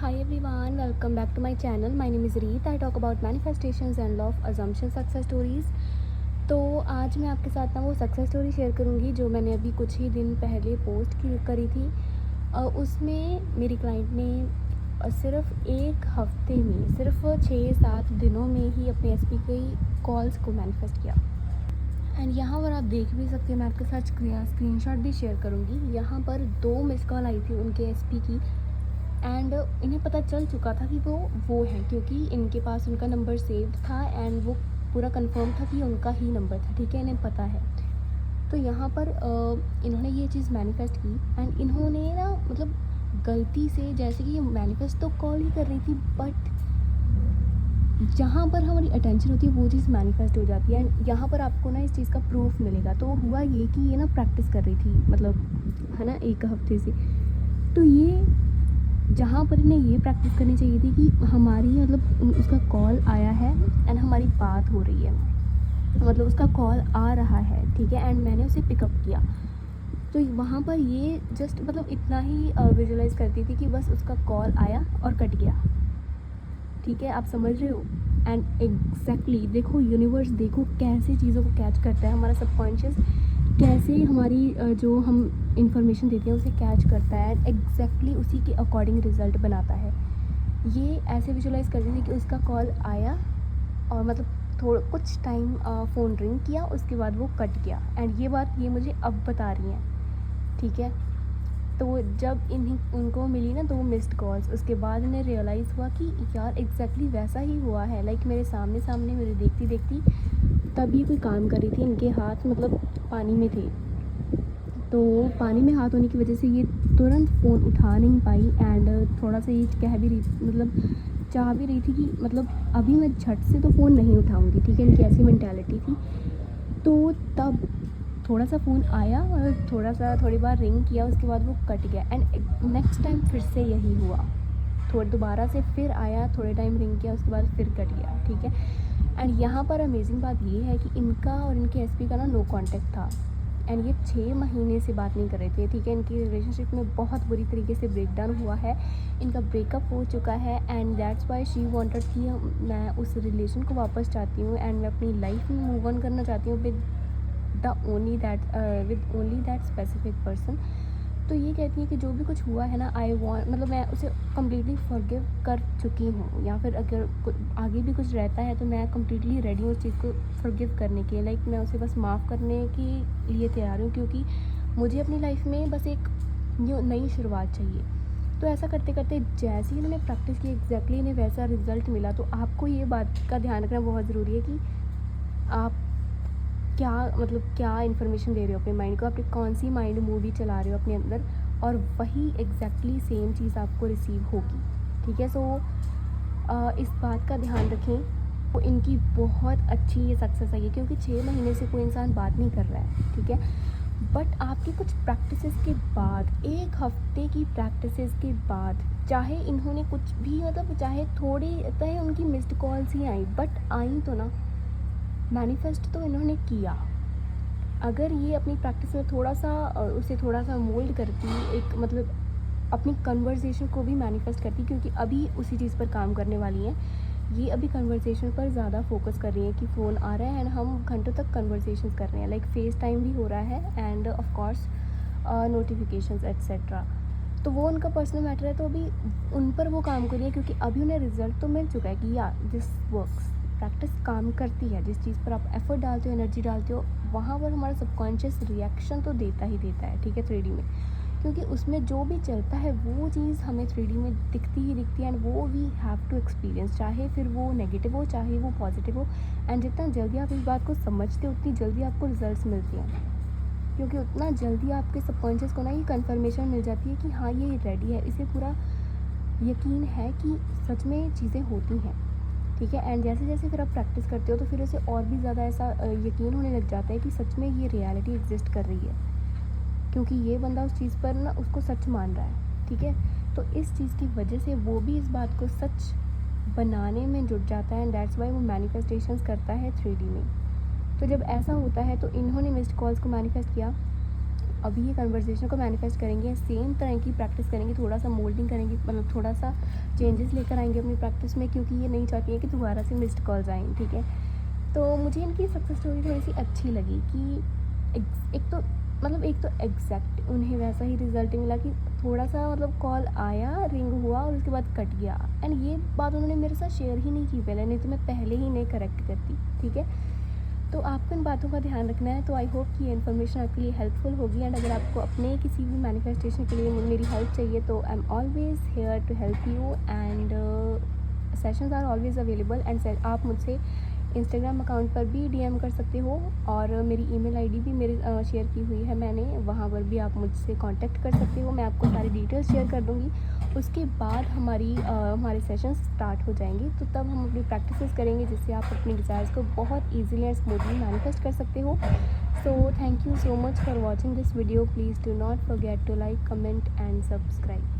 Hi everyone, welcome back to my channel. My name is Reet. I talk about manifestations and law of assumption success stories. तो आज मैं आपके साथ ना वो सक्सेस स्टोरी शेयर करूँगी जो मैंने अभी कुछ ही दिन पहले करी थी। उसमें मेरी क्लाइंट ने सिर्फ एक हफ्ते में सिर्फ 6-7 दिनों में ही अपने एसपी की कॉल्स को मैनिफेस्ट किया। एंड यहाँ पर आप देख भी सकते हैं, मैं आपके साथ स्क्रीनशॉट भी शेयर करूँगी। यहाँ पर 2 मिस कॉल आई थी उनके एसपी की एंड इन्हें पता चल चुका था कि वो हैं, क्योंकि इनके पास उनका नंबर सेव था एंड वो पूरा कंफर्म था कि उनका ही नंबर था। ठीक है, इन्हें पता है। तो यहाँ पर इन्होंने ये चीज़ मैनिफेस्ट की एंड इन्होंने ना मतलब गलती से, जैसे कि ये मैनिफेस्ट तो कॉल ही कर रही थी, बट जहाँ पर हमारी अटेंशन होती है वो चीज़ मैनिफेस्ट हो जाती है। एंड यहाँ पर आपको ना इस चीज़ का प्रूफ मिलेगा। तो हुआ ये कि ये ना प्रैक्टिस कर रही थी, मतलब है ना, 1 हफ्ते से। तो ये जहाँ पर इन्हें ये प्रैक्टिस करनी चाहिए थी कि हमारी मतलब उसका कॉल आया है एंड हमारी बात हो रही है, मतलब उसका कॉल आ रहा है, ठीक है, एंड मैंने उसे पिकअप किया। तो वहाँ पर ये जस्ट मतलब इतना ही विजुलाइज करती थी कि बस उसका कॉल आया और कट गया। ठीक है, आप समझ रहे हो। एंड एग्जैक्टली देखो, यूनिवर्स देखो कैसे चीज़ों को कैच करता है, हमारा सबकॉन्शियस कैसे हमारी जो हम इंफॉर्मेशन देते हैं उसे कैच करता है एंड एग्जैक्टली उसी के अकॉर्डिंग रिज़ल्ट बनाता है। ये ऐसे विजुलाइज करती थी कि उसका कॉल आया और मतलब कुछ टाइम फ़ोन रिंग किया, उसके बाद वो कट गया। एंड ये बात ये मुझे अब बता रही हैं, ठीक है। तो जब उनको मिली ना 2 मिस्ड कॉल्स, उसके बाद इन्हें रियलाइज़ हुआ कि यार एग्जैक्टली वैसा ही हुआ है। लाइक मेरे सामने मेरे देखती देखती तब ये कोई काम कर रही थी, इनके हाथ मतलब पानी में थे। तो पानी में हाथ होने की वजह से ये तुरंत फ़ोन उठा नहीं पाई एंड थोड़ा सा ये कह भी रही, मतलब चाह भी रही थी कि मतलब अभी मैं झट से तो फ़ोन नहीं उठाऊँगी, ठीक है, इनकी ऐसी मेंटालिटी थी। तो तब थोड़ा सा फ़ोन आया और थोड़ी बार रिंग किया, उसके बाद वो कट गया एंड नेक्स्ट टाइम फिर से यही हुआ। दोबारा से फिर आया, थोड़े टाइम रिंग किया, उसके बाद फिर कट गया, ठीक है। एंड यहाँ पर अमेजिंग बात ये है कि इनका और इनके एसपी का ना नो कांटेक्ट था एंड ये 6 महीने से बात नहीं कर रहे थे, ठीक है। इनकी रिलेशनशिप में बहुत बुरी तरीके से ब्रेकडाउन हुआ है, इनका ब्रेकअप हो चुका है and that's why she wanted कि मैं उस रिलेशन को वापस चाहती हूँ एंड मैं अपनी लाइफ में मूव ऑन करना चाहती हूँ with only that specific person. तो ये कहती है कि जो भी कुछ हुआ है ना, आई वॉन्ट, मतलब मैं उसे कम्प्लीटली फॉरगिव कर चुकी हूँ, या फिर अगर आगे भी कुछ रहता है तो मैं कम्प्लीटली रेडी हूँ उस चीज़ को फॉरगिव करने के। लाइक मैं उसे बस माफ़ करने के लिए तैयार हूँ, क्योंकि मुझे अपनी लाइफ में बस एक नई शुरुआत चाहिए। तो ऐसा करते करते जैसे ही इन्होंने प्रैक्टिस की, एग्जैक्टली इन्हें वैसा रिज़ल्ट मिला। तो आपको ये बात का ध्यान रखना बहुत ज़रूरी है कि आप क्या इन्फॉर्मेशन दे रहे हो अपने माइंड को, आपने कौन सी माइंड मूवी चला रहे हो अपने अंदर, और वही एग्जैक्टली सेम चीज़ आपको रिसीव होगी, ठीक है। सो इस बात का ध्यान रखें। तो इनकी बहुत अच्छी ये सक्सेस आई है, क्योंकि 6 महीने से कोई इंसान बात नहीं कर रहा है, ठीक है। बट आपकी कुछ प्रैक्टिसेस के बाद, 1 हफ्ते की प्रैक्टिसेस के बाद, चाहे इन्होंने कुछ भी मतलब चाहे चाहे उनकी missed calls he I, but I तो ना, मैनिफेस्ट तो इन्होंने किया। अगर ये अपनी प्रैक्टिस में उसे थोड़ा सा मोल्ड करती, एक मतलब अपनी कन्वर्सेशन को भी मैनिफेस्ट करती, क्योंकि अभी उसी चीज़ पर काम करने वाली हैं। ये अभी कन्वर्सेशन पर ज़्यादा फोकस कर रही हैं कि फ़ोन आ रहा है एंड हम घंटों तक कन्वर्सेशन कर रहे हैं, लाइक फेस टाइम भी हो रहा है end of course notifications etcetera. तो वो उनका पर्सनल मैटर है, तो अभी उन पर वो काम करिए, क्योंकि अभी उन्हें रिजल्ट तो मिल चुका है कि या दिस वर्क्स। प्रैक्टिस काम करती है, जिस चीज़ पर आप एफर्ट डालते हो, एनर्जी डालते हो, वहाँ पर हमारा सबकॉन्शियस रिएक्शन तो देता ही देता है, ठीक है, 3D में। क्योंकि उसमें जो भी चलता है वो चीज़ हमें 3D में दिखती ही दिखती है एंड वो वी हैव टू एक्सपीरियंस, चाहे फिर वो नेगेटिव हो चाहे वो पॉजिटिव हो। एंड जितना जल्दी आप इस बात को समझते हो उतनी जल्दी आपको रिजल्ट्स मिलते हैं, क्योंकि उतना जल्दी आपके सबकॉन्शियस को ना ये कन्फर्मेशन मिल जाती है कि हाँ ये रेडी है, इसे पूरा यकीन है कि सच में चीज़ें होती हैं, ठीक है। एंड जैसे जैसे फिर आप प्रैक्टिस करते हो तो फिर उसे और भी ज़्यादा ऐसा यकीन होने लग जाता है कि सच में ये रियलिटी एग्जिस्ट कर रही है, क्योंकि ये बंदा उस चीज़ पर ना उसको सच मान रहा है, ठीक है। तो इस चीज़ की वजह से वो भी इस बात को सच बनाने में जुट जाता है एंड दैट्स वाई वो मैनिफेस्टेशंस करता है 3D में। तो जब ऐसा होता है तो इन्होंने मिस्ड कॉल्स को मैनिफेस्ट किया अभी ये कन्वर्सेशन को मैनिफेस्ट करेंगे, सेम तरह की प्रैक्टिस करेंगे, थोड़ा सा मोल्डिंग करेंगे, मतलब थोड़ा सा चेंजेस लेकर आएंगे अपनी प्रैक्टिस में, क्योंकि ये नहीं चाहती है कि दोबारा से मिस्ड कॉल्स आएँ, ठीक है। तो मुझे इनकी सक्सेस स्टोरी थोड़ी सी अच्छी लगी कि एक तो एग्जैक्ट उन्हें वैसा ही रिजल्ट मिला कि थोड़ा सा मतलब कॉल आया, रिंग हुआ और उसके बाद कट गया। एंड ये बात उन्होंने मेरे साथ शेयर ही नहीं की पहले, नहीं तो मैं पहले ही नहीं करेक्ट करती, ठीक है। तो आपको इन बातों का ध्यान रखना है। तो आई होप कि ये इन्फॉर्मेशन आपके लिए हेल्पफुल होगी। एंड अगर आपको अपने किसी भी मैनिफेस्टेशन के लिए मेरी हेल्प चाहिए तो I am always here to help you. And sessions are always available. And आप मुझसे इंस्टाग्राम अकाउंट पर भी डीएम कर सकते हो, और मेरी ईमेल आईडी भी मेरे शेयर की हुई है मैंने, वहाँ पर भी आप मुझसे कांटेक्ट कर सकते हो। मैं आपको सारी डिटेल्स शेयर कर दूँगी। उसके बाद हमारे सेशंस स्टार्ट हो जाएंगे, तो तब हम अपनी प्रैक्टिसेस करेंगे जिससे आप अपनी डिज़ायर्स को बहुत ईजिली एंड स्मूथली मैनिफेस्ट कर सकते हो। So thank you so much for watching this video. Please do not forget to like, comment and subscribe.